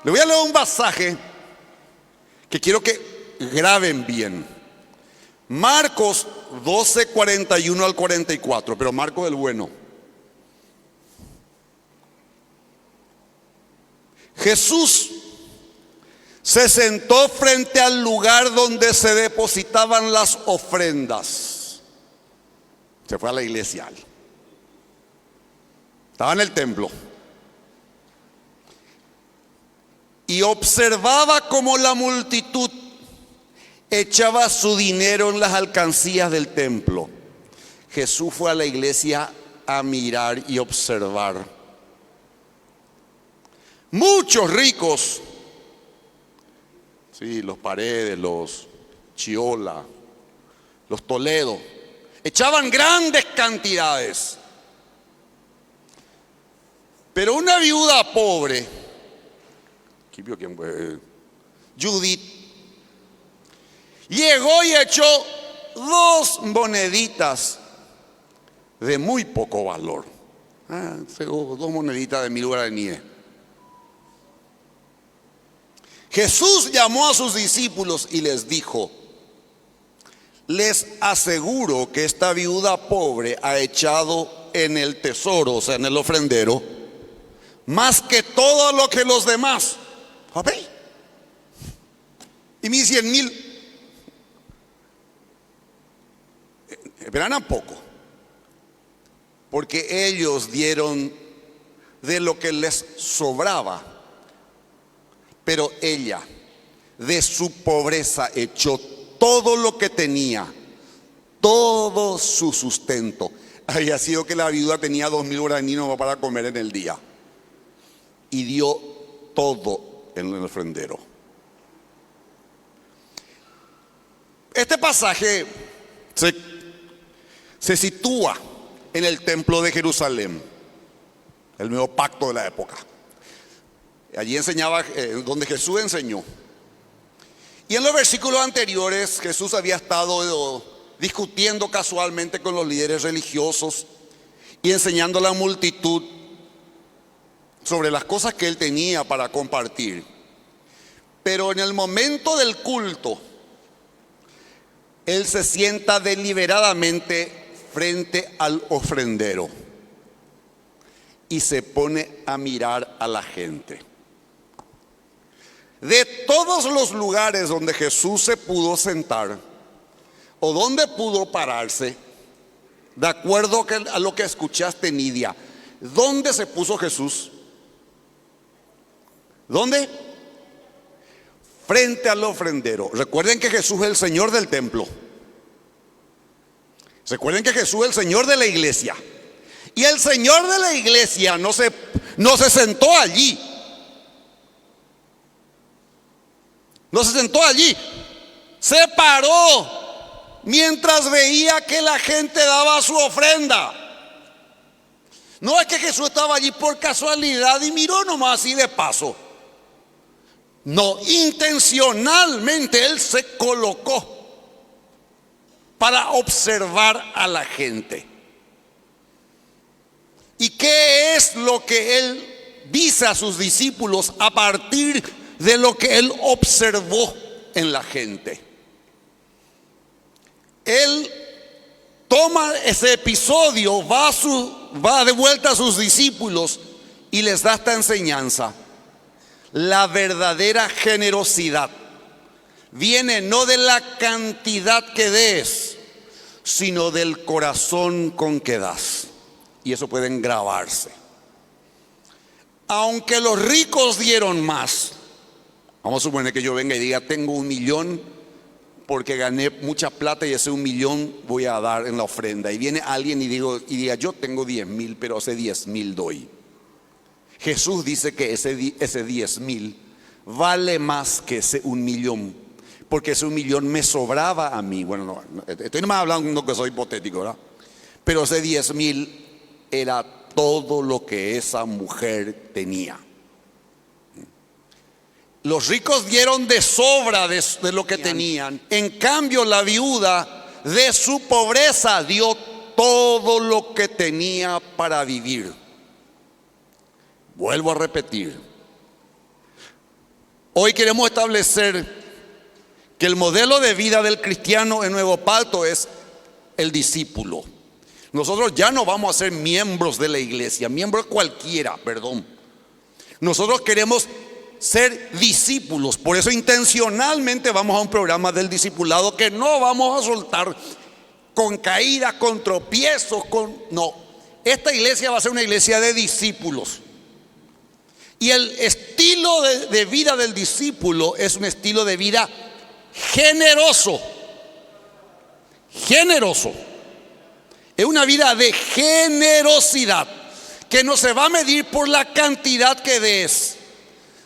Le voy a leer un pasaje que quiero que graben bien. Marcos 12, 41 al 44, pero Marcos el bueno. Jesús se sentó frente al lugar donde se depositaban las ofrendas. Se fue a la iglesia. Estaba en el templo. Y observaba cómo la multitud echaba su dinero en las alcancías del templo. Jesús fue a la iglesia a mirar y observar. Muchos ricos, sí, los Paredes, los Chiola, los Toledo, echaban grandes cantidades. Pero una viuda pobre, ¿quién fue? Judith, llegó y echó 2 moneditas de muy poco valor. 2 moneditas de 1000 guaraníes. Jesús llamó a sus discípulos y les dijo: les aseguro que esta viuda pobre ha echado en el tesoro, o sea, en el ofrendero, más que todo lo que los demás. ¿Ok? Y mis 100,000 eran poco, porque ellos dieron de lo que les sobraba, pero ella de su pobreza echó todo lo que tenía, todo su sustento. Había sido que la viuda tenía 2,000 guaraníes para comer en el día, y dio todo en el ofrendero. Este pasaje se sitúa en el templo de Jerusalén, el nuevo pacto de la época. Allí enseñaba, donde Jesús enseñó. Y en los versículos anteriores Jesús había estado discutiendo casualmente con los líderes religiosos y enseñando a la multitud sobre las cosas que él tenía para compartir. Pero en el momento del culto, él se sienta deliberadamente frente al ofrendero y se pone a mirar a la gente. De todos los lugares donde Jesús se pudo sentar o donde pudo pararse, de acuerdo a lo que escuchaste, Nidia, ¿dónde se puso Jesús? ¿Dónde? Frente al ofrendero. Recuerden que Jesús es el Señor del templo. Recuerden que Jesús es el Señor de la iglesia. Y el Señor de la iglesia no se sentó allí. No se sentó allí. Se paró mientras veía que la gente daba su ofrenda. No es que Jesús estaba allí por casualidad y miró nomás así de paso. No, intencionalmente él se colocó para observar a la gente. ¿Y qué es lo que él dice a sus discípulos a partir de lo que él observó en la gente? Él toma ese episodio, va de vuelta a sus discípulos y les da esta enseñanza. La verdadera generosidad viene no de la cantidad que des, sino del corazón con que das. Y eso pueden grabarse. Aunque los ricos dieron más, vamos a suponer que yo venga y diga: tengo 1,000,000 porque gané mucha plata y ese 1,000,000 voy a dar en la ofrenda. Y viene alguien y diga: yo tengo 10,000, pero ese 10,000 doy. Jesús dice que ese 10,000 vale más que ese 1,000,000, porque ese 1,000,000 me sobraba a mí. Bueno, no, estoy nomás hablando que soy hipotético, ¿verdad? Pero ese 10,000 era todo lo que esa mujer tenía. Los ricos dieron de sobra de lo que tenían. En cambio, la viuda de su pobreza dio todo lo que tenía para vivir. Vuelvo a repetir: hoy queremos establecer que el modelo de vida del cristiano en Nuevo Pacto es el discípulo. Nosotros ya no vamos a ser miembros de la iglesia, miembros cualquiera, perdón. Nosotros queremos ser discípulos. Por eso intencionalmente vamos a un programa del discipulado que no vamos a soltar con caídas, con tropiezos, no. Esta iglesia va a ser una iglesia de discípulos. Y el estilo de vida del discípulo es un estilo de vida generoso. Generoso. Es una vida de generosidad que no se va a medir por la cantidad que des,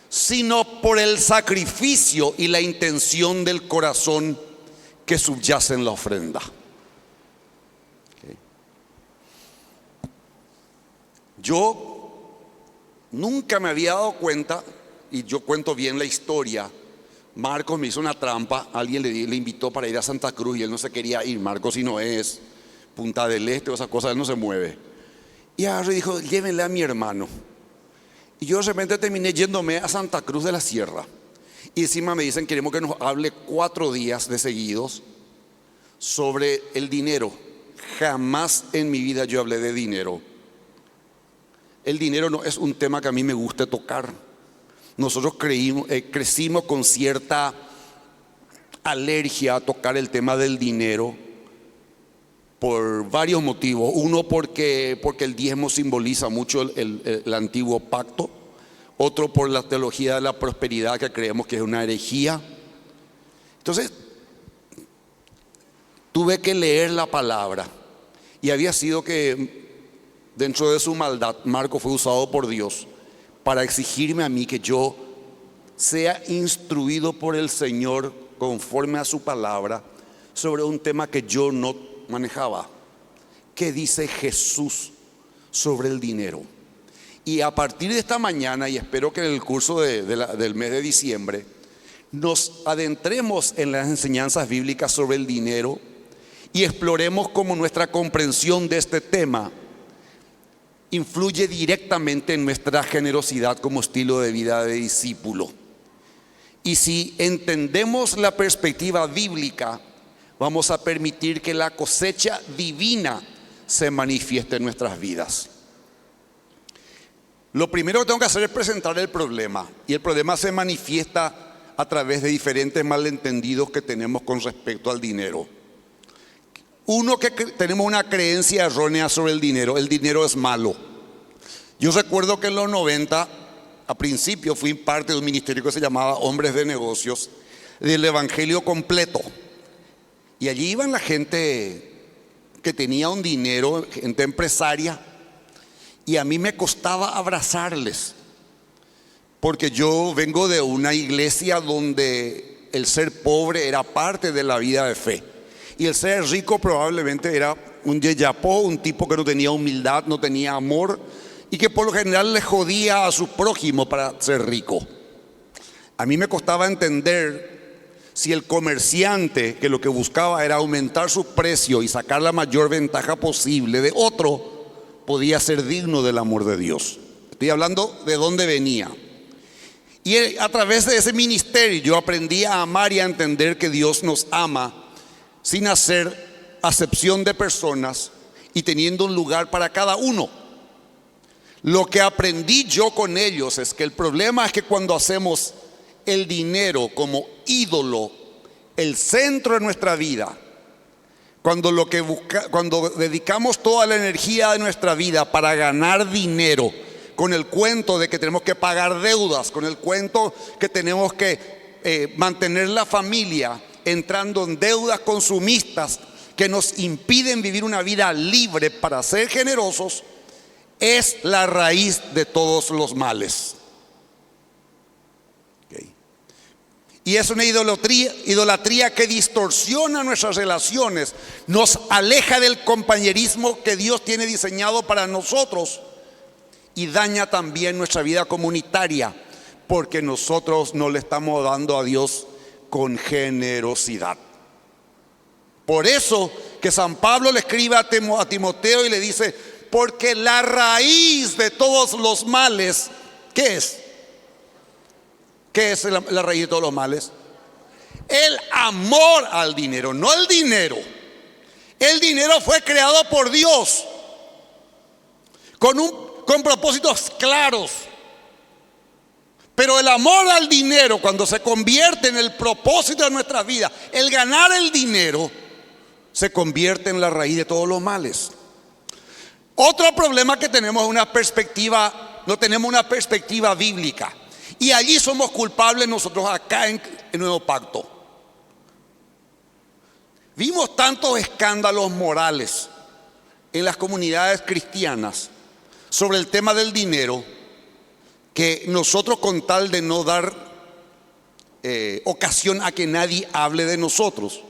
sino por el sacrificio y la intención del corazón que subyace en la ofrenda. Yo nunca me había dado cuenta, y yo cuento bien la historia. Marcos me hizo una trampa, alguien le invitó para ir a Santa Cruz y él no se quería ir. Marcos, si no es Punta del Este o esas cosas, él no se mueve. Y ahora dijo, llévenle a mi hermano. Y yo de repente terminé yéndome a Santa Cruz de la Sierra. Y encima me dicen, queremos que nos hable 4 días de seguidos sobre el dinero. Jamás en mi vida yo hablé de dinero. El dinero no es un tema que a mí me gusta tocar. Nosotros crecimos con cierta alergia a tocar el tema del dinero por varios motivos. Uno, porque el diezmo simboliza mucho el antiguo pacto. Otro, por la teología de la prosperidad, que creemos que es una herejía. Entonces, tuve que leer la palabra. Y había sido que dentro de su maldad, Marco fue usado por Dios para exigirme a mí que yo sea instruido por el Señor conforme a su palabra sobre un tema que yo no manejaba. ¿Qué dice Jesús sobre el dinero? Y a partir de esta mañana, y espero que en el curso del mes de diciembre, nos adentremos en las enseñanzas bíblicas sobre el dinero y exploremos cómo nuestra comprensión de este tema influye directamente en nuestra generosidad como estilo de vida de discípulo. Y si entendemos la perspectiva bíblica, vamos a permitir que la cosecha divina se manifieste en nuestras vidas. Lo primero que tengo que hacer es presentar el problema. Y el problema se manifiesta a través de diferentes malentendidos que tenemos con respecto al dinero. Uno, que tenemos una creencia errónea sobre el dinero. El dinero es malo. Yo recuerdo que en los 90, a principio, fui parte de un ministerio que se llamaba Hombres de Negocios, del Evangelio Completo. Y allí iban la gente que tenía un dinero, gente empresaria, y a mí me costaba abrazarles, porque yo vengo de una iglesia donde el ser pobre era parte de la vida de fe, y el ser rico probablemente era un yeyapó, un tipo que no tenía humildad, no tenía amor, y que por lo general le jodía a su prójimo para ser rico. A mí me costaba entender si el comerciante, que lo que buscaba era aumentar su precio y sacar la mayor ventaja posible de otro, podía ser digno del amor de Dios. Estoy hablando de dónde venía. Y a través de ese ministerio yo aprendí a amar y a entender que Dios nos ama sin hacer acepción de personas y teniendo un lugar para cada uno. Lo que aprendí yo con ellos es que el problema es que cuando hacemos el dinero como ídolo, el centro de nuestra vida, cuando dedicamos toda la energía de nuestra vida para ganar dinero, con el cuento de que tenemos que pagar deudas, con el cuento que tenemos que mantener la familia, entrando en deudas consumistas que nos impiden vivir una vida libre para ser generosos, es la raíz de todos los males. Y es una idolatría que distorsiona nuestras relaciones, nos aleja del compañerismo que Dios tiene diseñado para nosotros y daña también nuestra vida comunitaria, porque nosotros no le estamos dando a Dios con generosidad. Por eso que San Pablo le escribe a Timoteo y le dice, porque la raíz de todos los males, ¿qué es? ¿Qué es la raíz de todos los males? El amor al dinero, no el dinero. El dinero fue creado por Dios con propósitos claros. Pero el amor al dinero, cuando se convierte en el propósito de nuestra vida, el ganar el dinero, se convierte en la raíz de todos los males. Otro problema que tenemos es no tenemos una perspectiva bíblica. Y allí somos culpables nosotros acá en el Nuevo Pacto. Vimos tantos escándalos morales en las comunidades cristianas sobre el tema del dinero, que nosotros, con tal de no dar ocasión a que nadie hable de nosotros,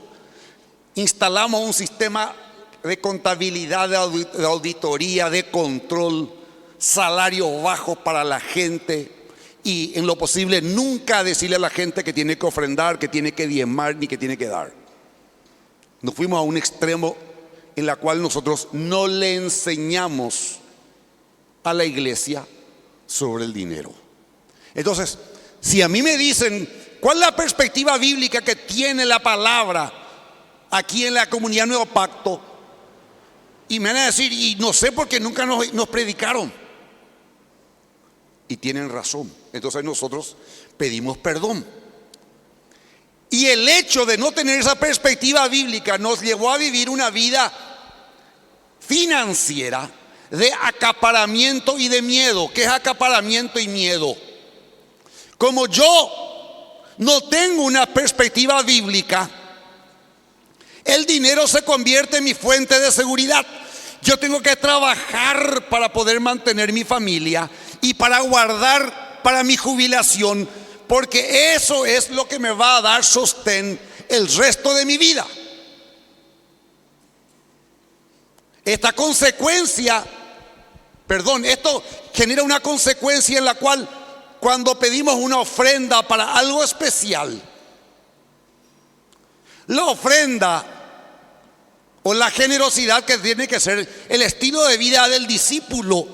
instalamos un sistema de contabilidad, de auditoría, de control, salarios bajos para la gente, y en lo posible nunca decirle a la gente que tiene que ofrendar, que tiene que diezmar, ni que tiene que dar. Nos fuimos a un extremo en la cual nosotros no le enseñamos a la iglesia sobre el dinero. Entonces, si a mí me dicen cuál es la perspectiva bíblica que tiene la palabra aquí en la comunidad Nuevo Pacto, y me van a decir, y no sé por qué nunca nos predicaron, y tienen razón. Entonces nosotros pedimos perdón. Y el hecho de no tener esa perspectiva bíblica nos llevó a vivir una vida financiera de acaparamiento y de miedo. ¿Qué es acaparamiento y miedo? Como yo no tengo una perspectiva bíblica, el dinero se convierte en mi fuente de seguridad. Yo tengo que trabajar para poder mantener mi familia y para guardar para mi jubilación, porque eso es lo que me va a dar sostén el resto de mi vida. Esto genera una consecuencia en la cual, cuando pedimos una ofrenda para algo especial, la ofrenda o la generosidad, que tiene que ser el estilo de vida del discípulo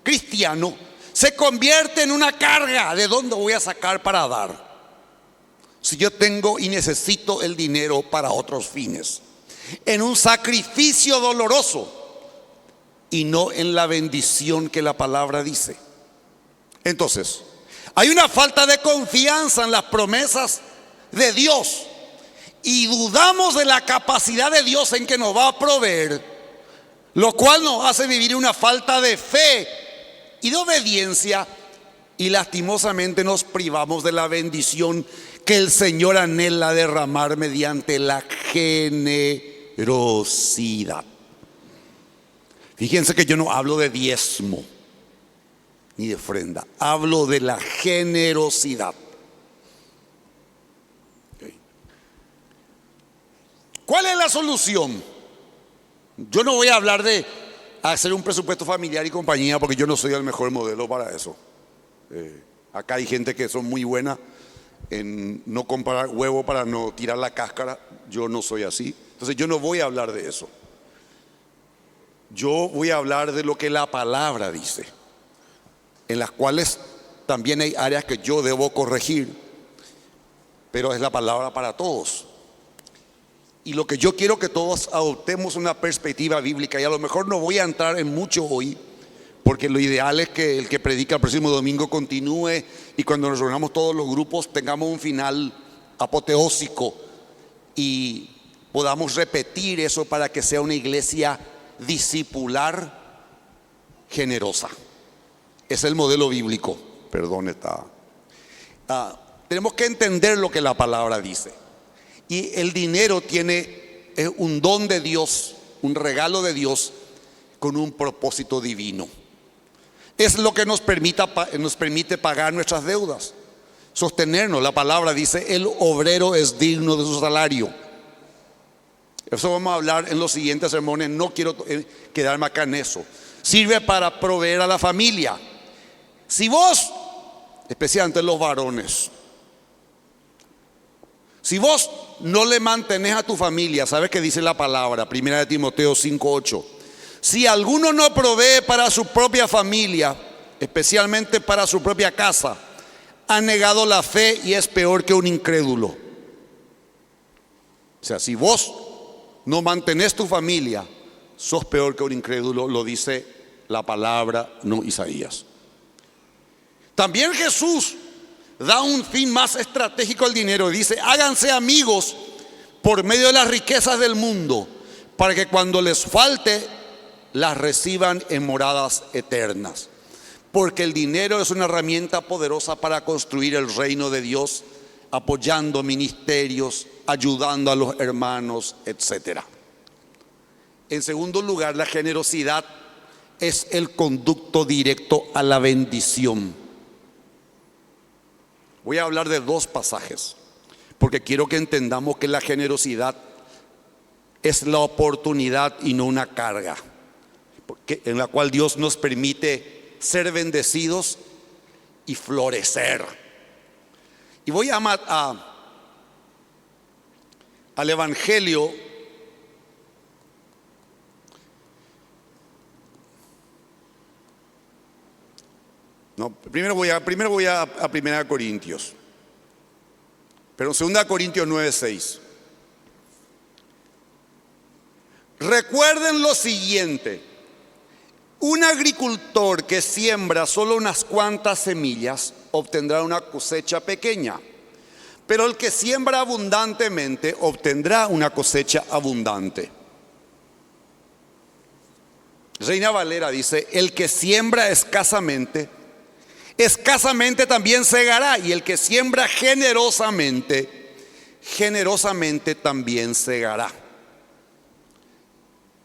cristiano, se convierte en una carga. ¿De dónde voy a sacar para dar si yo tengo y necesito el dinero para otros fines? En un sacrificio doloroso y no en la bendición que la palabra dice. Entonces, hay una falta de confianza en las promesas de Dios, y dudamos de la capacidad de Dios en que nos va a proveer, lo cual nos hace vivir una falta de fe y de obediencia, y lastimosamente nos privamos de la bendición que el Señor anhela derramar mediante la generosidad. Fíjense que yo no hablo de diezmo ni de ofrenda, hablo de la generosidad. ¿Cuál es la solución? Yo no voy a hablar de hacer un presupuesto familiar y compañía, porque yo no soy el mejor modelo para eso. Acá hay gente que son muy buena en no comprar huevo para no tirar la cáscara. Yo no soy así. Entonces yo no voy a hablar de eso. Yo voy a hablar de lo que la palabra dice, en las cuales también hay áreas que yo debo corregir, pero es la palabra para todos. Y lo que yo quiero que todos adoptemos una perspectiva bíblica, y a lo mejor no voy a entrar en mucho hoy, porque lo ideal es que el que predica el próximo domingo continúe, y cuando nos reunamos todos los grupos tengamos un final apoteósico y podamos repetir eso para que sea una iglesia discipular generosa. Es el modelo bíblico. Tenemos que entender lo que la palabra dice. Y el dinero es un don de Dios, un regalo de Dios con un propósito divino. Es lo que nos permite pagar nuestras deudas, sostenernos. La palabra dice: el obrero es digno de su salario. Eso vamos a hablar en los siguientes sermones. No quiero quedarme acá en eso. Sirve para proveer a la familia. Si vos, especialmente los varones, si vos no le mantenés a tu familia, ¿sabes qué dice la palabra? 1 Timoteo 5:8. Si alguno no provee para su propia familia, especialmente para su propia casa, ha negado la fe y es peor que un incrédulo. O sea, si vos no mantenés tu familia, sos peor que un incrédulo, lo dice la palabra, no Isaías. También Jesús da un fin más estratégico al dinero. Dice: háganse amigos por medio de las riquezas del mundo, para que cuando les falte, las reciban en moradas eternas. Porque el dinero es una herramienta poderosa para construir el reino de Dios, apoyando ministerios, ayudando a los hermanos, etc. En segundo lugar, la generosidad es el conducto directo a la bendición. Voy a hablar de dos pasajes, porque quiero que entendamos que la generosidad es la oportunidad y no una carga, en la cual Dios nos permite ser bendecidos y florecer. Y voy al Evangelio primero voy a 1 Corintios, pero 2 Corintios 9:6. Recuerden lo siguiente: un agricultor que siembra solo unas cuantas semillas obtendrá una cosecha pequeña, pero el que siembra abundantemente obtendrá una cosecha abundante. Reina Valera dice: el que siembra escasamente, escasamente también segará, y el que siembra generosamente, generosamente también segará.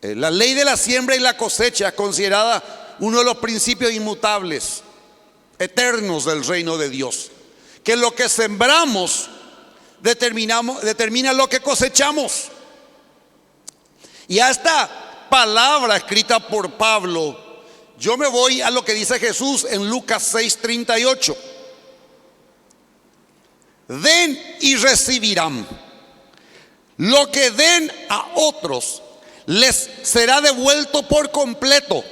La ley de la siembra y la cosecha es considerada uno de los principios inmutables, eternos del reino de Dios. Que lo que sembramos determina lo que cosechamos. Y a esta palabra escrita por Pablo, yo me voy a lo que dice Jesús en Lucas 6:38. Den y recibirán. Lo que den a otros les será devuelto por completo,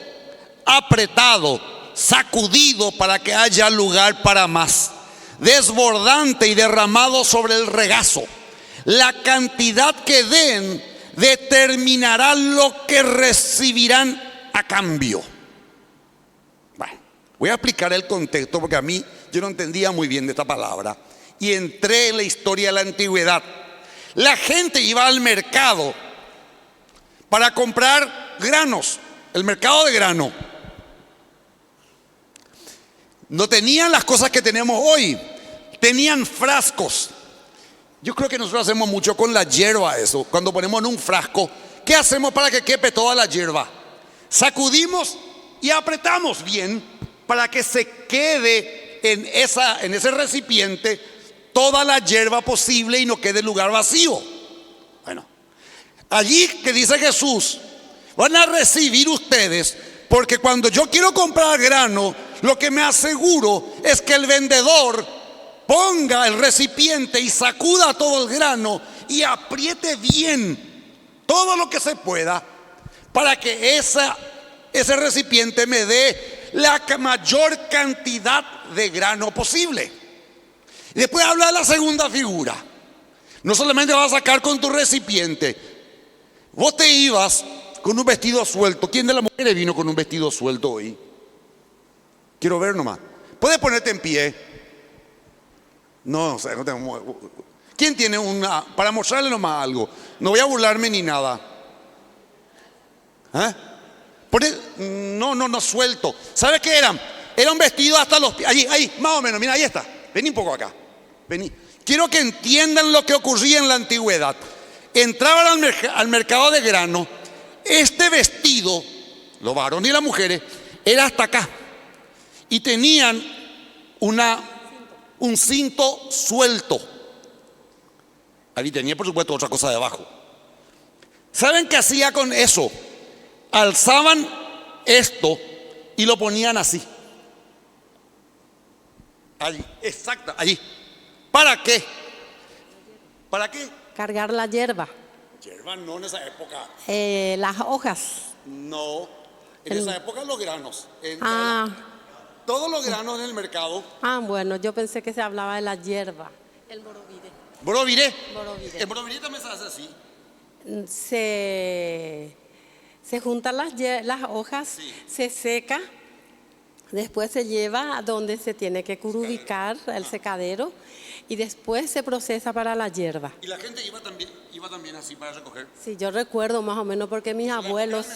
apretado, sacudido para que haya lugar para más, desbordante y derramado sobre el regazo. La cantidad que den determinará lo que recibirán a cambio. Bueno, voy a explicar el contexto, porque a mí yo no entendía muy bien de esta palabra, y entré en la historia de la antigüedad. La gente iba al mercado para comprar granos, el mercado de grano. No tenían las cosas que tenemos hoy, tenían frascos. Yo creo que nosotros hacemos mucho con la hierba eso. Cuando ponemos en un frasco, ¿qué hacemos para que quepe toda la hierba? Sacudimos y apretamos bien para que se quede en ese recipiente toda la hierba posible y no quede lugar vacío. Bueno, allí que dice Jesús, van a recibir ustedes, porque cuando yo quiero comprar grano, lo que me aseguro es que el vendedor ponga el recipiente y sacuda todo el grano y apriete bien todo lo que se pueda para que ese recipiente me dé la mayor cantidad de grano posible. Y después habla de la segunda figura. No solamente vas a sacar con tu recipiente. Vos te ibas con un vestido suelto. ¿Quién de las mujeres vino con un vestido suelto hoy? Quiero ver nomás. Puedes ponerte en pie. No, o sea, no tengo. ¿Quién tiene una? Para mostrarle nomás algo. No voy a burlarme ni nada. ¿Eh? No, suelto. ¿Sabes qué eran? Era un vestido hasta los pies. Ahí, más o menos. Mira, ahí está. Vení un poco acá. Vení. Quiero que entiendan lo que ocurría en la antigüedad. Entraban al mercado de grano. Este vestido, los varones y las mujeres, era hasta acá. Y tenían un cinto suelto. Ahí tenía, por supuesto, otra cosa debajo. ¿Saben qué hacía con eso? Alzaban esto y lo ponían así. Allí, exacto, allí. ¿Para qué? ¿Para qué? Cargar la hierba. Hierba no en esa época. Las hojas. No, en esa época los granos. todos los granos en el mercado. Ah, bueno, yo pensé que se hablaba de la hierba. El morovide. Borovire. Morovide. El borovire también se hace así. Se juntan las hojas, Sí. se seca, después se lleva a donde se tiene que curubicar, el secadero, y después se procesa para la hierba. Y la gente iba también así para recoger. Sí, yo recuerdo más o menos porque mis abuelos,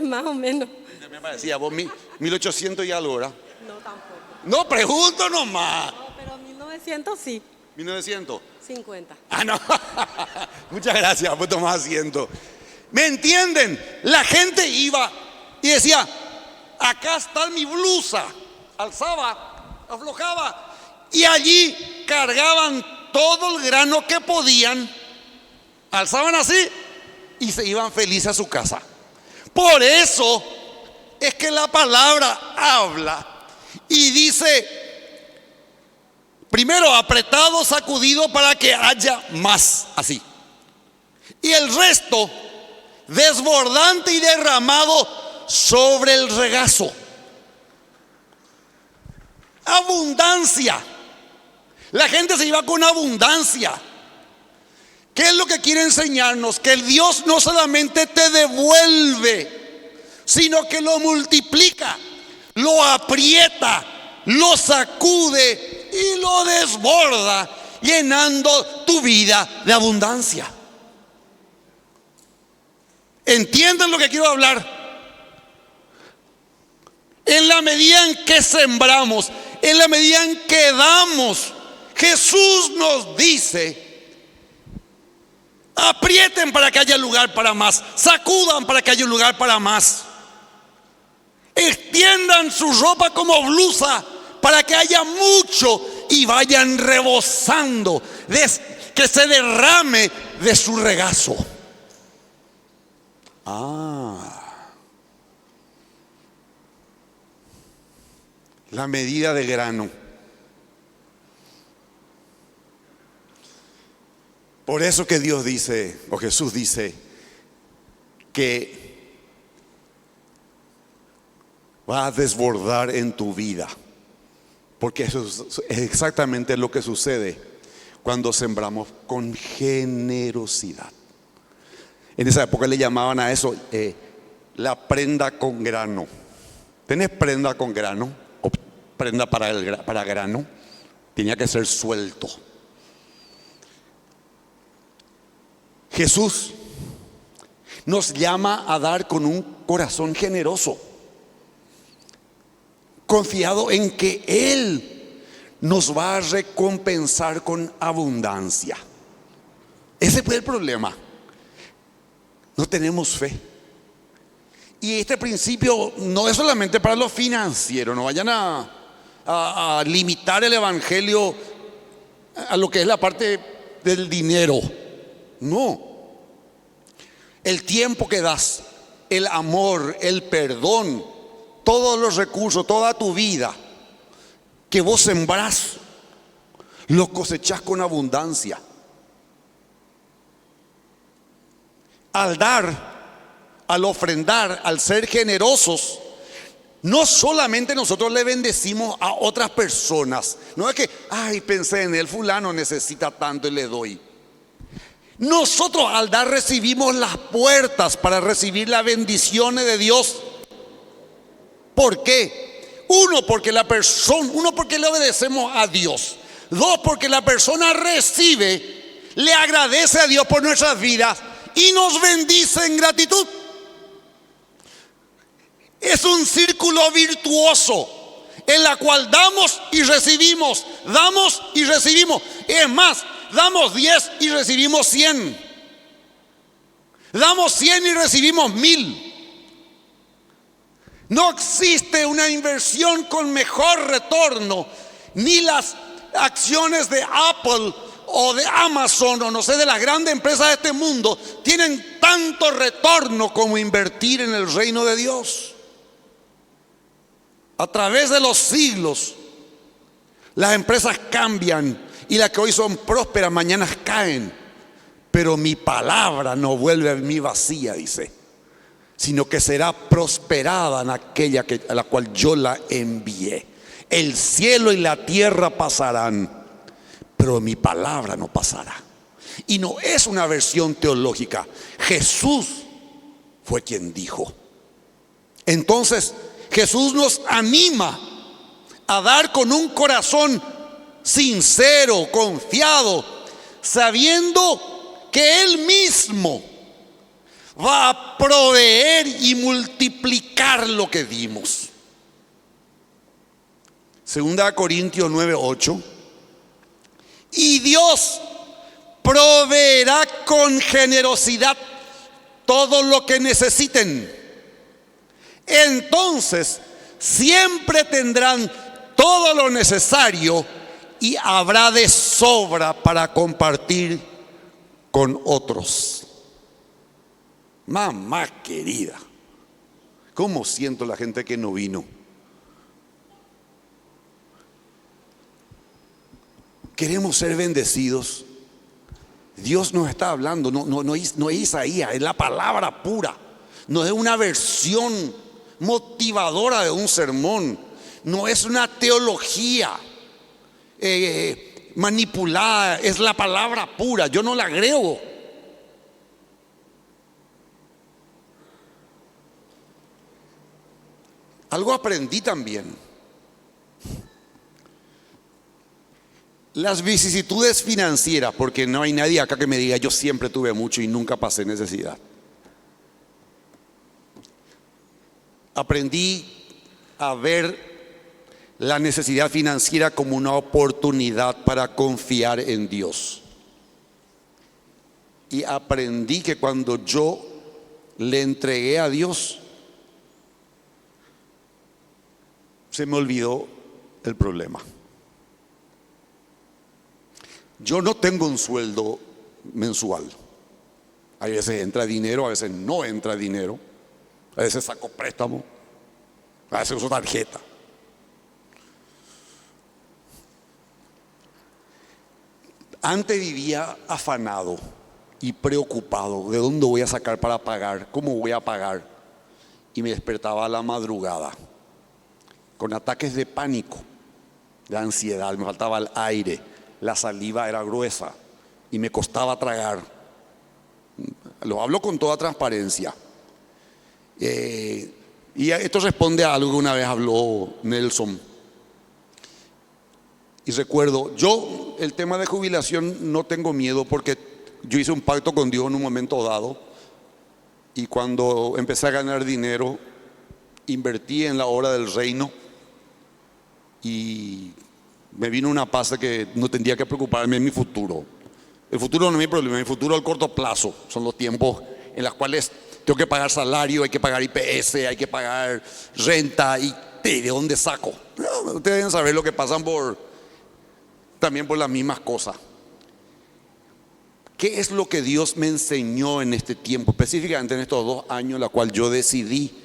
más o menos. Me parecía, vos 1800 y algo, ¿verdad? No, tampoco. No, pregunto nomás. No, pero 1900 sí, 1900. 50. Ah, no. Muchas gracias por tomar asiento. ¿Me entienden? La gente iba y decía, acá está mi blusa. Alzaba, aflojaba. Y allí cargaban todo el grano que podían. Alzaban así y se iban felices a su casa. Por eso es que la palabra habla y dice, primero apretado, sacudido para que haya más, así. Y el resto desbordante y derramado sobre el regazo. Abundancia. La gente se iba con abundancia. ¿Qué es lo que quiere enseñarnos? Que el Dios no solamente te devuelve, sino que lo multiplica, lo aprieta, lo sacude y lo desborda, llenando tu vida de abundancia. ¿Entienden lo que quiero hablar? En la medida en que sembramos, en la medida en que damos, Jesús nos dice: aprieten para que haya lugar para más, sacudan para que haya lugar para más, extiendan su ropa como blusa para que haya mucho y vayan rebosando, que se derrame de su regazo. La medida de grano. Por eso que Dios dice, o Jesús dice, que va a desbordar en tu vida. Porque eso es exactamente lo que sucede cuando sembramos con generosidad. En esa época le llamaban a eso la prenda con grano. ¿Tenés prenda con grano? ¿O prenda para grano? Tenía que ser suelto. Jesús nos llama a dar con un corazón generoso, confiado en que Él nos va a recompensar con abundancia. Ese fue el problema. No tenemos fe. Y este principio no es solamente para los financieros. No vayan a limitar el evangelio a lo que es la parte del dinero. No. El tiempo que das, el amor, el perdón, todos los recursos, toda tu vida que vos sembrás, lo cosechás con abundancia. Al dar, al ofrendar, al ser generosos, no solamente nosotros le bendecimos a otras personas. No es que, ay, pensé en él, fulano necesita tanto y le doy. Nosotros al dar recibimos las puertas para recibir las bendiciones de Dios. ¿Por qué? Uno, porque le obedecemos a Dios. Dos, porque la persona recibe, le agradece a Dios por nuestras vidas y nos bendice en gratitud. Es un círculo virtuoso en la cual damos y recibimos, damos y recibimos. Es más, damos 10 y recibimos 100. Damos 100 y recibimos 1000. No existe una inversión con mejor retorno, ni las acciones de Apple o de Amazon o no sé, de las grandes empresas de este mundo tienen tanto retorno como invertir en el reino de Dios. A través de los siglos las empresas cambian y las que hoy son prósperas mañana caen, pero mi palabra no vuelve a mí vacía, dice, sino que será prosperada en aquella a la cual yo la envié. El cielo y la tierra pasarán, pero mi palabra no pasará. Y no es una versión teológica. Jesús fue quien dijo. Entonces Jesús nos anima a dar con un corazón sincero, confiado, sabiendo que Él mismo va a proveer y multiplicar lo que dimos. 2 Corintios 9:8. Y Dios proveerá con generosidad todo lo que necesiten. Entonces siempre tendrán todo lo necesario y habrá de sobra para compartir con otros. Mamá querida, ¿cómo siento la gente que no vino? Queremos ser bendecidos. Dios nos está hablando, no es Isaías, es la palabra pura. No es una versión motivadora de un sermón. No es una teología manipulada. Es la palabra pura, yo no la agrego. Algo aprendí también. Las vicisitudes financieras, porque no hay nadie acá que me diga yo siempre tuve mucho y nunca pasé necesidad. Aprendí a ver la necesidad financiera como una oportunidad para confiar en Dios. Y aprendí que cuando yo le entregué a Dios, se me olvidó el problema. Yo no tengo un sueldo mensual. A veces entra dinero, a veces no entra dinero. A veces saco préstamo, a veces uso tarjeta. Antes vivía afanado y preocupado. ¿De dónde voy a sacar para pagar? ¿Cómo voy a pagar? Y me despertaba a la madrugada con ataques de pánico, de ansiedad. Me faltaba el aire, la saliva era gruesa y me costaba tragar. Lo hablo con toda transparencia. Y esto responde a algo que una vez habló Nelson. Y recuerdo, yo el tema de jubilación no tengo miedo porque yo hice un pacto con Dios en un momento dado. Y cuando empecé a ganar dinero, invertí en la obra del reino. Y me vino una paz de que no tendría que preocuparme en mi futuro. El futuro no es mi problema, mi futuro al corto plazo. Son los tiempos en los cuales tengo que pagar salario, hay que pagar IPS, hay que pagar renta. ¿Y de dónde saco? No, ustedes deben saber lo que pasan también por las mismas cosas. ¿Qué es lo que Dios me enseñó en este tiempo, específicamente en estos 2 años, en la cual yo decidí?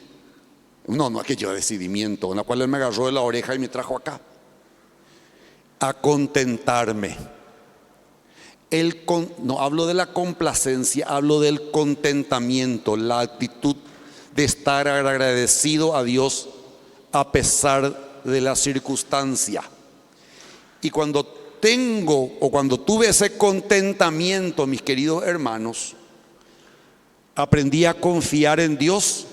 No es que yo decidimiento, en la cual Él me agarró de la oreja y me trajo acá. A contentarme. No hablo de la complacencia, hablo del contentamiento, la actitud de estar agradecido a Dios a pesar de la circunstancia. Y cuando tuve ese contentamiento, mis queridos hermanos, aprendí a confiar en Dios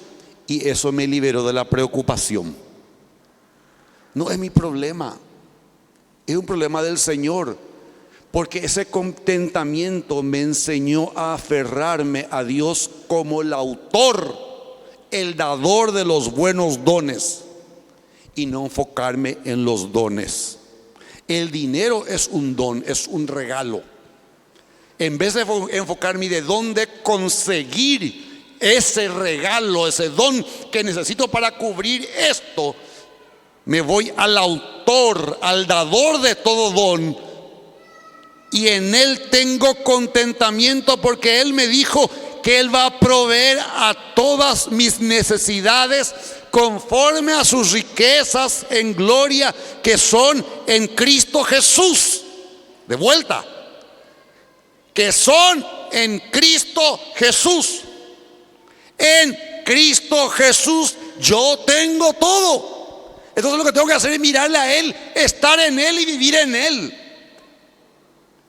y eso me liberó de la preocupación. No es mi problema, es un problema del Señor, porque ese contentamiento me enseñó a aferrarme a Dios como el autor, el dador de los buenos dones, y no enfocarme en los dones. El dinero es un don, es un regalo. En vez de enfocarme de dónde conseguir ese regalo, ese don que necesito para cubrir esto, me voy al autor, al dador de todo don, y en Él tengo contentamiento porque Él me dijo que Él va a proveer a todas mis necesidades conforme a sus riquezas en gloria que son en Cristo Jesús. De vuelta, que son en Cristo Jesús. En Cristo Jesús yo tengo todo. Entonces lo que tengo que hacer es mirarle a Él, estar en Él y vivir en Él.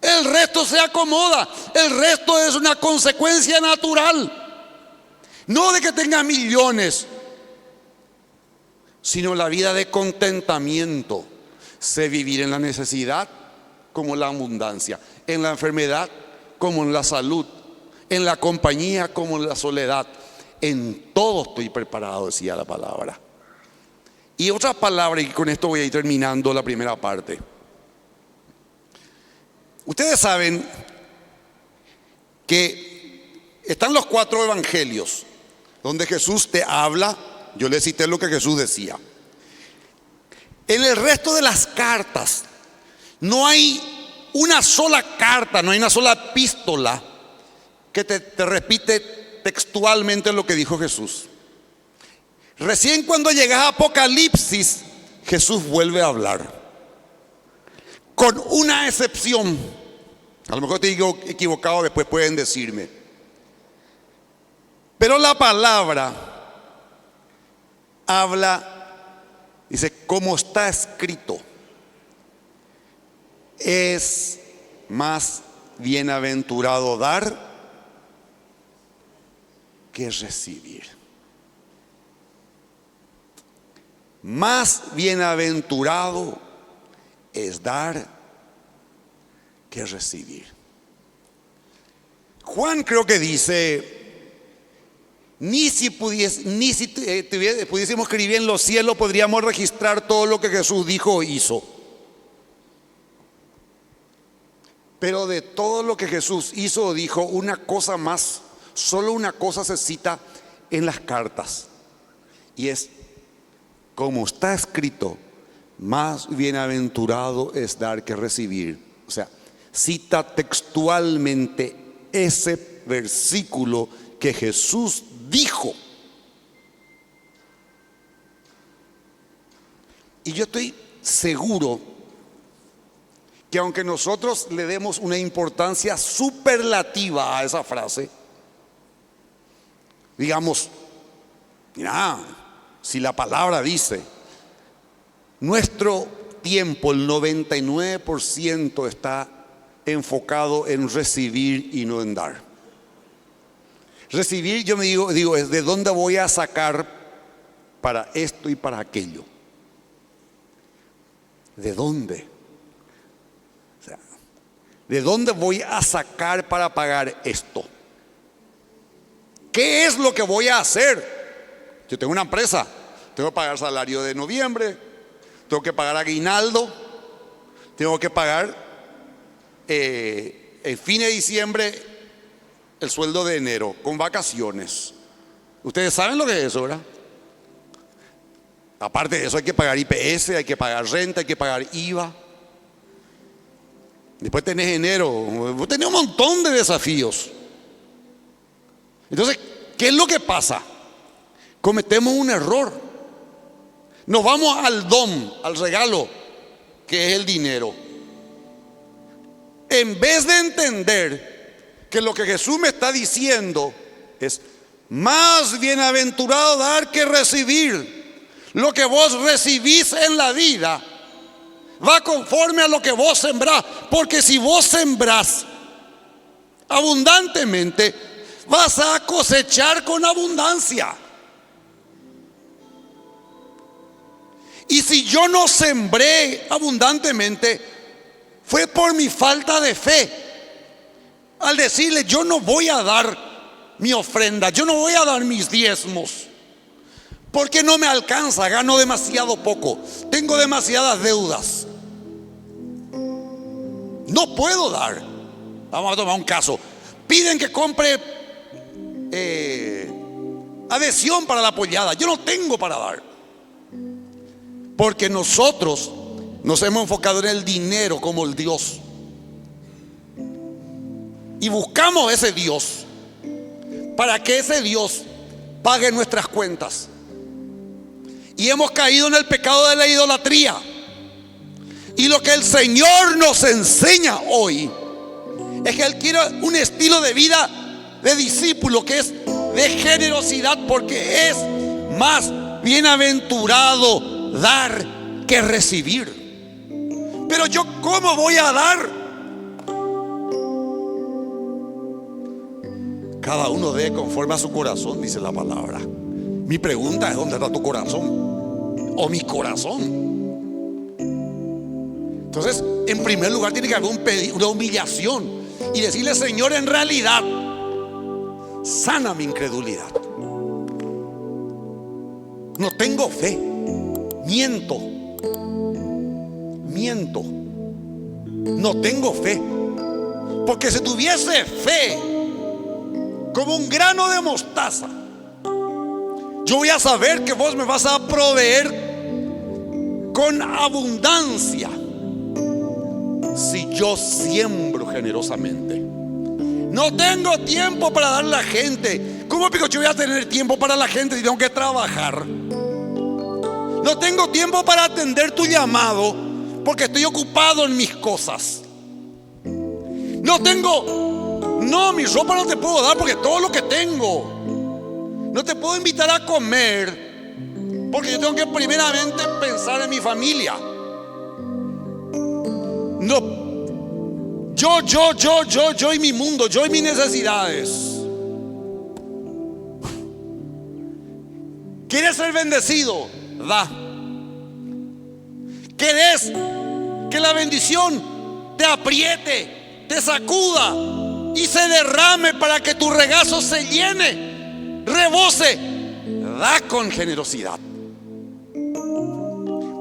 El resto se acomoda. El resto es una consecuencia natural. No de que tenga millones, sino la vida de contentamiento. Sé vivir en la necesidad como en la abundancia, en la enfermedad como en la salud, en la compañía como en la soledad. En todo estoy preparado, decía la palabra. Y otra palabra, y con esto voy a ir terminando la primera parte. Ustedes saben que están los 4 evangelios donde Jesús te habla. Yo le cité lo que Jesús decía. En el resto de las cartas no hay una sola carta, no hay una sola epístola que te repite textualmente lo que dijo Jesús. Recién cuando llegas a Apocalipsis, Jesús vuelve a hablar. Con una excepción. A lo mejor te digo equivocado, después pueden decirme. Pero la palabra habla, dice, como está escrito, es más bienaventurado dar que recibir. Más bienaventurado es dar que recibir. Juan creo que dice, ni si pudiésemos escribir en los cielos podríamos registrar todo lo que Jesús dijo o hizo. Pero de todo lo que Jesús hizo o dijo, una cosa más, solo una cosa se cita en las cartas, y es, como está escrito, más bienaventurado es dar que recibir. O sea, cita textualmente ese versículo que Jesús dijo. Y yo estoy seguro que aunque nosotros le demos una importancia superlativa a esa frase, digamos, mira, si la palabra dice, nuestro tiempo, el 99% está enfocado en recibir y no en dar. Recibir, yo me digo, es de dónde voy a sacar para esto y para aquello. ¿De dónde? O sea, ¿de dónde voy a sacar para pagar esto? ¿Qué es lo que voy a hacer? Yo tengo una empresa, tengo que pagar salario de noviembre, tengo que pagar aguinaldo, tengo que pagar el fin de diciembre el sueldo de enero con vacaciones. Ustedes saben lo que es eso, ¿verdad? Aparte de eso hay que pagar IPS, hay que pagar renta, hay que pagar IVA. Después tenés enero, vos tenés un montón de desafíos. Entonces, ¿qué es lo que pasa? Cometemos un error. Nos vamos al don, al regalo, que es el dinero. En vez de entender que lo que Jesús me está diciendo es más bienaventurado dar que recibir. Lo que vos recibís en la vida va conforme a lo que vos sembrás. Porque si vos sembrás abundantemente, vas a cosechar con abundancia. Y si yo no sembré abundantemente, fue por mi falta de fe. Al decirle, yo no voy a dar mi ofrenda, yo no voy a dar mis diezmos, porque no me alcanza, gano demasiado poco, tengo demasiadas deudas, no puedo dar. Vamos a tomar un caso. Piden que compre adhesión para la pollada, yo no tengo para dar. Porque nosotros nos hemos enfocado en el dinero como el Dios. Y buscamos ese Dios para que ese Dios pague nuestras cuentas. Y hemos caído en el pecado de la idolatría. Y lo que el Señor nos enseña hoy es que Él quiere un estilo de vida de discípulo, que es de generosidad, porque es más bienaventurado dar que recibir. Pero yo, ¿cómo voy a dar? Cada uno dé conforme a su corazón, dice la palabra. Mi pregunta es: ¿dónde está tu corazón? O mi corazón. Entonces, en primer lugar, tiene que haber una humillación y decirle: Señor, en realidad, sana mi incredulidad. No tengo fe. Miento. No tengo fe. Porque si tuviese fe como un grano de mostaza, yo voy a saber que vos me vas a proveer con abundancia si yo siembro generosamente. No tengo tiempo para dar a la gente. ¿Cómo pico yo voy a tener tiempo para la gente si tengo que trabajar? No tengo tiempo para atender tu llamado porque estoy ocupado en mis cosas. No, mi ropa no te puedo dar porque todo lo que tengo. No te puedo invitar a comer porque yo tengo que primeramente pensar en mi familia. No, yo y mi mundo, yo y mis necesidades. ¿Quieres ser bendecido? Da. ¿Quieres que la bendición te apriete, te sacuda y se derrame para que tu regazo se llene, rebose? Da con generosidad.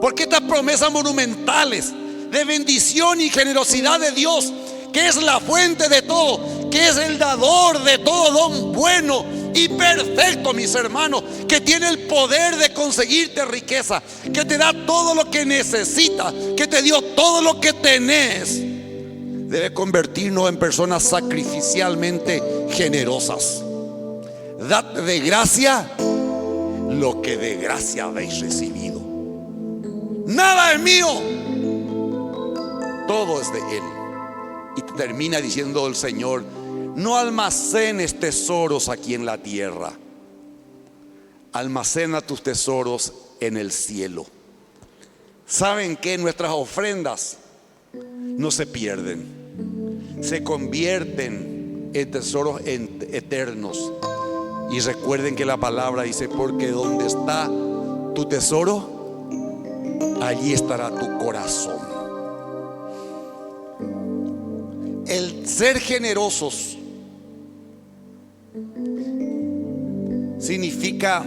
Porque estas promesas monumentales de bendición y generosidad de Dios, que es la fuente de todo, que es el dador de todo don bueno y perfecto, mis hermanos, que tiene el poder de conseguirte riqueza, que te da todo lo que necesitas, que te dio todo lo que tenés, debe convertirnos en personas sacrificialmente generosas. Dad de gracia lo que de gracia habéis recibido. Nada es mío, todo es de Él. Y termina diciendo el Señor: no almacenes tesoros aquí en la tierra, almacena tus tesoros en el cielo. ¿Saben qué? Nuestras ofrendas no se pierden, se convierten en tesoros eternos. Y recuerden que la palabra dice: porque donde está tu tesoro, allí estará tu corazón. El ser generosos significa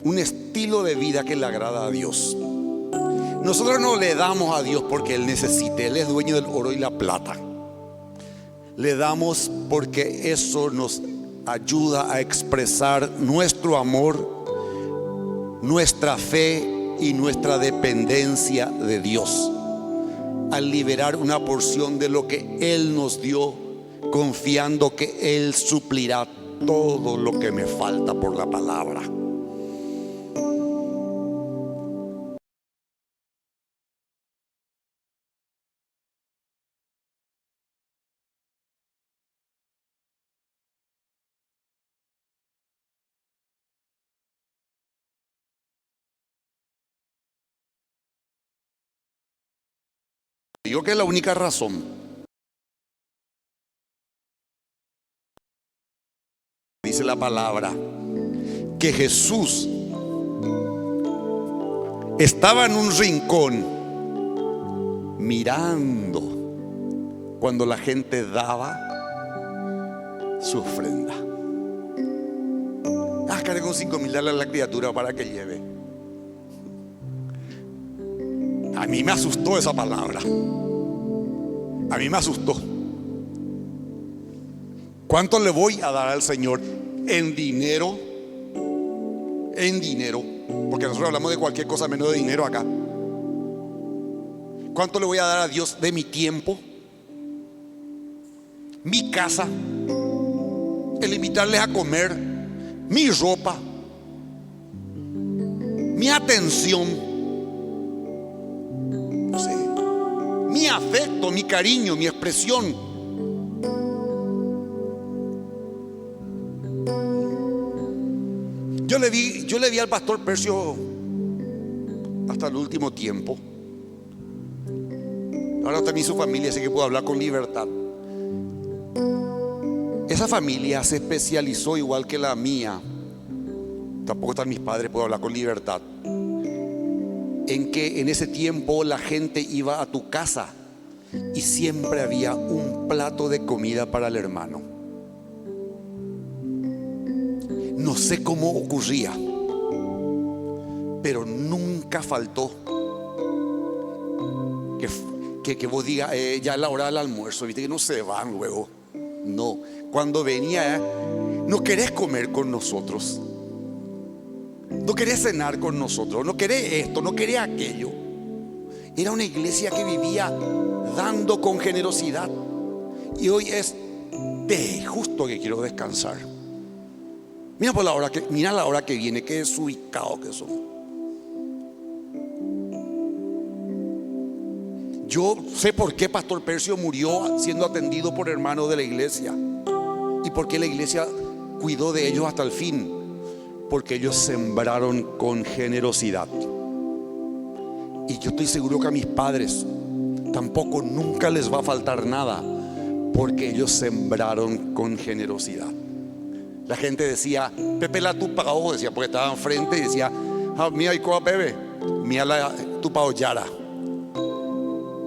un estilo de vida que le agrada a Dios. Nosotros no le damos a Dios porque Él necesite. Él es dueño del oro y la plata. Le damos porque eso nos ayuda a expresar nuestro amor, nuestra fe y nuestra dependencia de Dios, al liberar una porción de lo que Él nos dio, confiando que Él suplirá todo lo que me falta por la palabra. Digo que es la única razón. Dice la palabra que Jesús estaba en un rincón mirando cuando la gente daba su ofrenda. Cargo 5,000, dale a la criatura para que lleve. A mí me asustó esa palabra. A mí me asustó. ¿Cuánto le voy a dar al Señor? En dinero. En dinero. Porque nosotros hablamos de cualquier cosa menos de dinero acá. ¿Cuánto le voy a dar a Dios de mi tiempo? Mi casa. El invitarles a comer. Mi ropa. Mi atención. No sé, mi afecto, mi cariño, mi expresión. yo le vi al pastor Percio hasta el último tiempo. Ahora está ni su familia, así que puedo hablar con libertad. Esa familia se especializó igual que la mía. Tampoco están mis padres, puedo hablar con libertad. En que en ese tiempo la gente iba a tu casa y siempre había un plato de comida para el hermano. No sé cómo ocurría, pero nunca faltó que vos digas, ya es la hora del almuerzo, viste que no se van luego. No, cuando venía, no querés comer con nosotros, no querés cenar con nosotros, no querés esto, no querés aquello. Era una iglesia que vivía dando con generosidad. Y hoy es de justo que quiero descansar. Mira la hora que viene, qué desubicados que son. Yo sé por qué Pastor Percio murió siendo atendido por hermanos de la iglesia y por qué la iglesia cuidó de ellos hasta el fin. Porque ellos sembraron con generosidad. Y yo estoy seguro que a mis padres tampoco nunca les va a faltar nada, porque ellos sembraron con generosidad. La gente decía, Pepe la tupa o, decía, porque estaba enfrente y decía, mira y coa Pepe, mira la tupa o yara.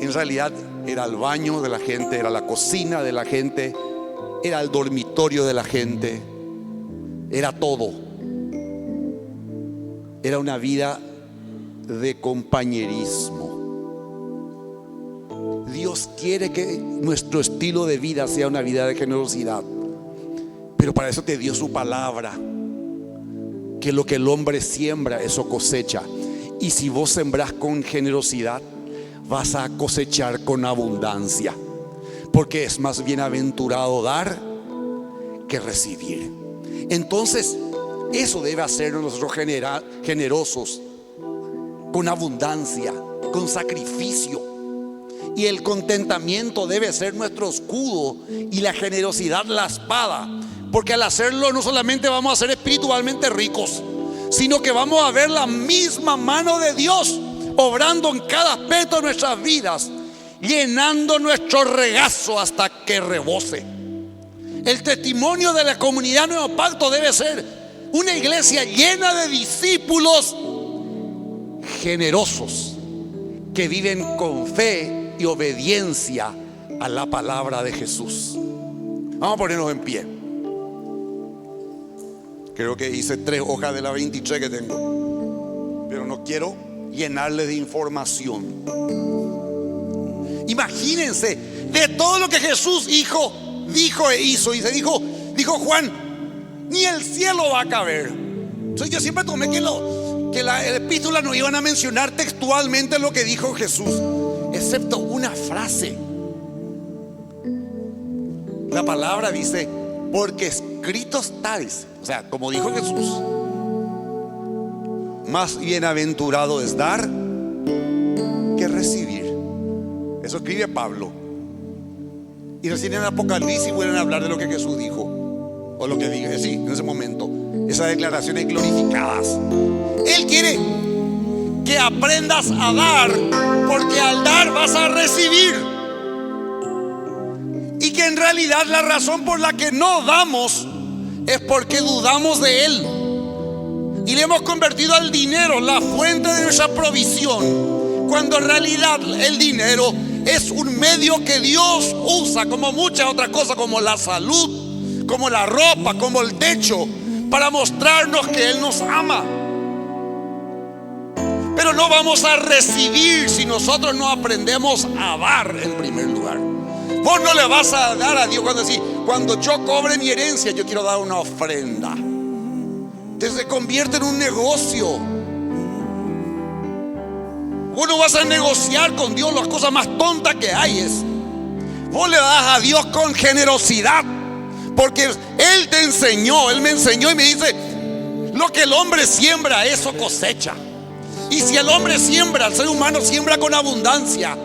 En realidad era el baño de la gente, era la cocina de la gente, era el dormitorio de la gente, era todo. Era una vida de compañerismo. Dios quiere que nuestro estilo de vida sea una vida de generosidad, pero para eso te dio su palabra, que lo que el hombre siembra, eso cosecha. Y si vos sembrás con generosidad, vas a cosechar con abundancia, porque es más bienaventurado dar que recibir. Entonces eso debe hacernos nosotros generosos, con abundancia, con sacrificio. Y el contentamiento debe ser nuestro escudo y la generosidad la espada. Porque al hacerlo no solamente vamos a ser espiritualmente ricos, sino que vamos a ver la misma mano de Dios obrando en cada aspecto de nuestras vidas, llenando nuestro regazo hasta que rebose. El testimonio de la comunidad Nuevo Pacto debe ser una iglesia llena de discípulos generosos que viven con fe y obediencia a la palabra de Jesús. Vamos a ponernos en pie. Creo que hice 3 hojas de la 23 que tengo, pero no quiero llenarles de información. Imagínense de todo lo que Jesús dijo e hizo. Y se dijo Juan, ni el cielo va a caber. Entonces yo siempre tomé que la epístola no iban a mencionar textualmente lo que dijo Jesús, excepto una frase. La palabra dice, porque escrito estáis. O sea, como dijo Jesús, más bienaventurado es dar que recibir. Eso escribe Pablo. Y recién en Apocalipsis vuelven a hablar de lo que Jesús dijo, o lo que dije, sí, en ese momento. Esas declaraciones glorificadas. Él quiere que aprendas a dar, porque al dar vas a recibir. Y que en realidad la razón por la que no damos es porque dudamos de Él. Y le hemos convertido al dinero la fuente de nuestra provisión, cuando en realidad el dinero es un medio que Dios usa, como muchas otras cosas, como la salud, como la ropa, como el techo, para mostrarnos que Él nos ama. Pero no vamos a recibir si nosotros no aprendemos a dar en primer lugar. Vos no le vas a dar a Dios cuando decís, cuando yo cobre mi herencia, yo quiero dar una ofrenda. Entonces se convierte en un negocio. Vos no vas a negociar con Dios las cosas más tontas que hay. Vos le das a Dios con generosidad, porque Él te enseñó, Él me enseñó y me dice, lo que el hombre siembra, eso cosecha. Y si el hombre siembra, el ser humano siembra con abundancia,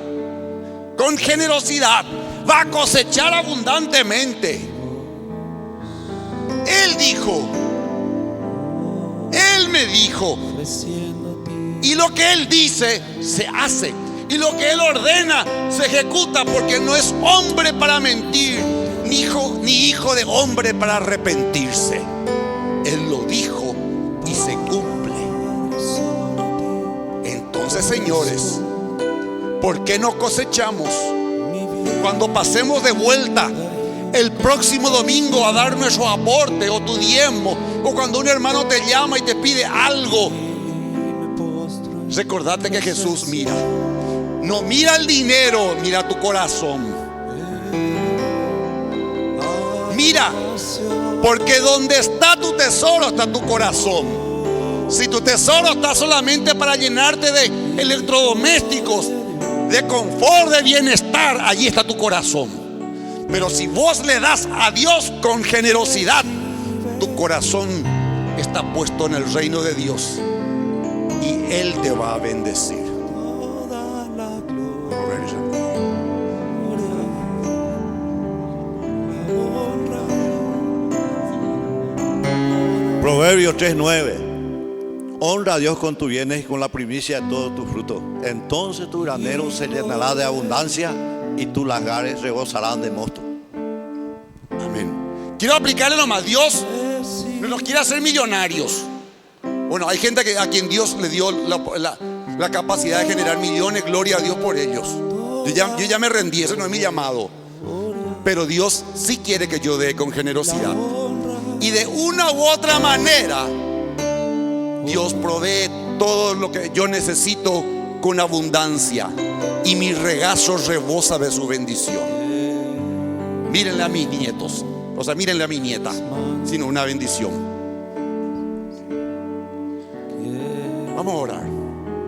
con generosidad, va a cosechar abundantemente. Él Él me dijo. Y lo que Él dice, se hace. Y lo que Él ordena, se ejecuta, porque no es hombre para mentir, ni hijo de hombre para arrepentirse. Él lo dijo y se cumple. Entonces, señores, ¿por qué no cosechamos? Cuando pasemos de vuelta el próximo domingo a dar nuestro aporte o tu diezmo, o cuando un hermano te llama y te pide algo, recordate que Jesús mira. No mira el dinero, mira tu corazón. Mira, porque donde está tu tesoro está tu corazón. Si tu tesoro está solamente para llenarte de electrodomésticos, de confort, de bienestar, allí está tu corazón. Pero si vos le das a Dios con generosidad, tu corazón está puesto en el reino de Dios y Él te va a bendecir. Proverbios 3:9. Honra a Dios con tus bienes y con la primicia de todo tu fruto. Entonces tu granero se llenará de abundancia y tus lagares rebosarán de mosto. Amén. Quiero aplicarle nomás. Dios no nos quiere hacer millonarios. Bueno, hay gente a quien Dios le dio la capacidad de generar millones. Gloria a Dios por ellos. Yo ya me rendí, ese no es mi llamado. Pero Dios sí quiere que yo dé con generosidad. Y de una u otra manera Dios provee todo lo que yo necesito con abundancia, y mi regazo rebosa de su bendición. Mírenle a mis nietos, o sea, mírenle a mi nieta, sino una bendición. Vamos a orar,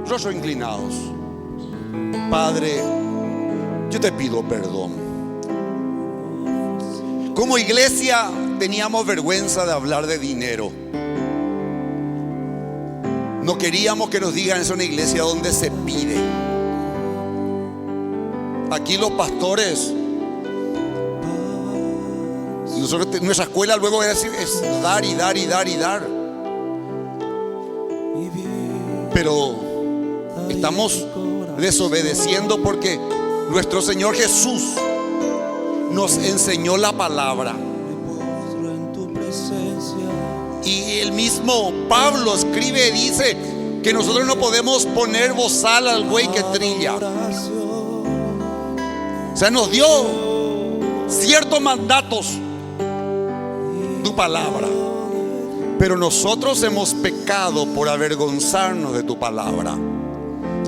rostros inclinados. Padre, yo te pido perdón. Como iglesia teníamos vergüenza de hablar de dinero. No queríamos que nos digan, es una iglesia donde se pide. Aquí los pastores, nuestra escuela luego es dar y dar y dar y dar. Pero estamos desobedeciendo porque nuestro Señor Jesús nos enseñó la palabra. Y el mismo Pablo escribe y dice que nosotros no podemos poner bozal al buey que trilla. O sea, nos dio ciertos mandatos, tu palabra, pero nosotros hemos pecado por avergonzarnos de tu palabra,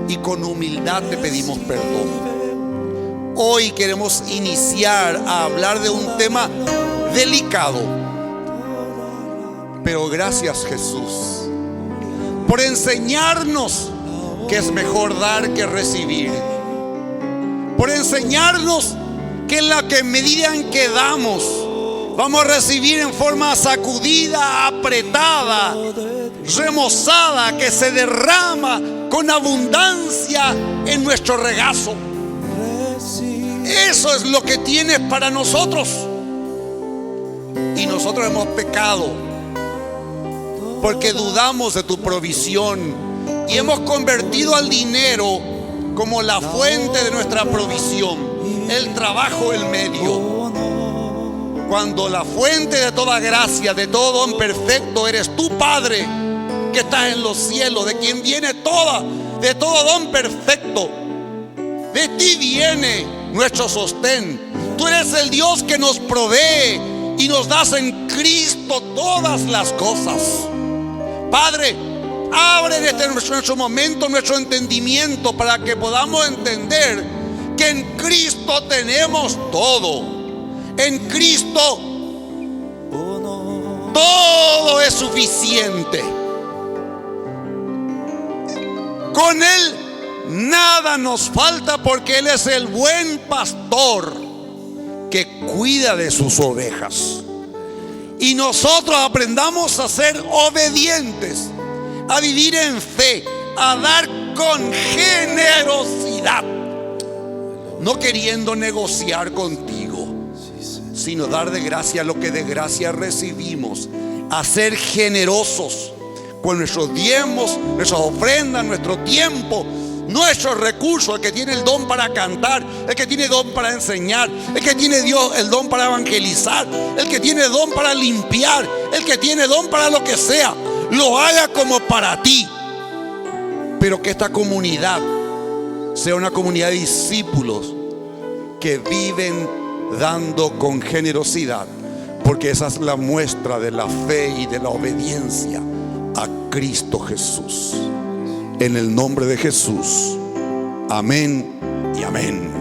y con humildad te pedimos perdón. Hoy queremos iniciar a hablar de un tema delicado. Pero gracias, Jesús, por enseñarnos que es mejor dar que recibir. Por enseñarnos que en la medida en que damos, vamos a recibir en forma sacudida, apretada, remozada, que se derrama con abundancia en nuestro regazo. Eso es lo que tienes para nosotros. Y nosotros hemos pecado porque dudamos de tu provisión y hemos convertido al dinero como la fuente de nuestra provisión, el trabajo el medio, cuando la fuente de toda gracia, de todo don perfecto, eres tu Padre que estás en los cielos, de quien viene de todo don perfecto. De ti viene nuestro sostén. Tú eres el Dios que nos provee y nos das en Cristo todas las cosas. Padre, abre en nuestro momento nuestro entendimiento para que podamos entender que en Cristo tenemos todo. En Cristo todo es suficiente. Con Él nada nos falta, porque Él es el buen pastor que cuida de sus ovejas. Y nosotros aprendamos a ser obedientes, a vivir en fe, a dar con generosidad, no queriendo negociar contigo, sino dar de gracia lo que de gracia recibimos, a ser generosos con nuestros diezmos, nuestras ofrendas, nuestro tiempo, nuestros recursos. El que tiene el don para cantar, el que tiene don para enseñar, el que tiene el don para evangelizar, el que tiene don para limpiar, el que tiene don para lo que sea, lo haga como para ti. Pero que esta comunidad sea una comunidad de discípulos que viven dando con generosidad, porque esa es la muestra de la fe y de la obediencia a Cristo Jesús. En el nombre de Jesús. Amén y amén.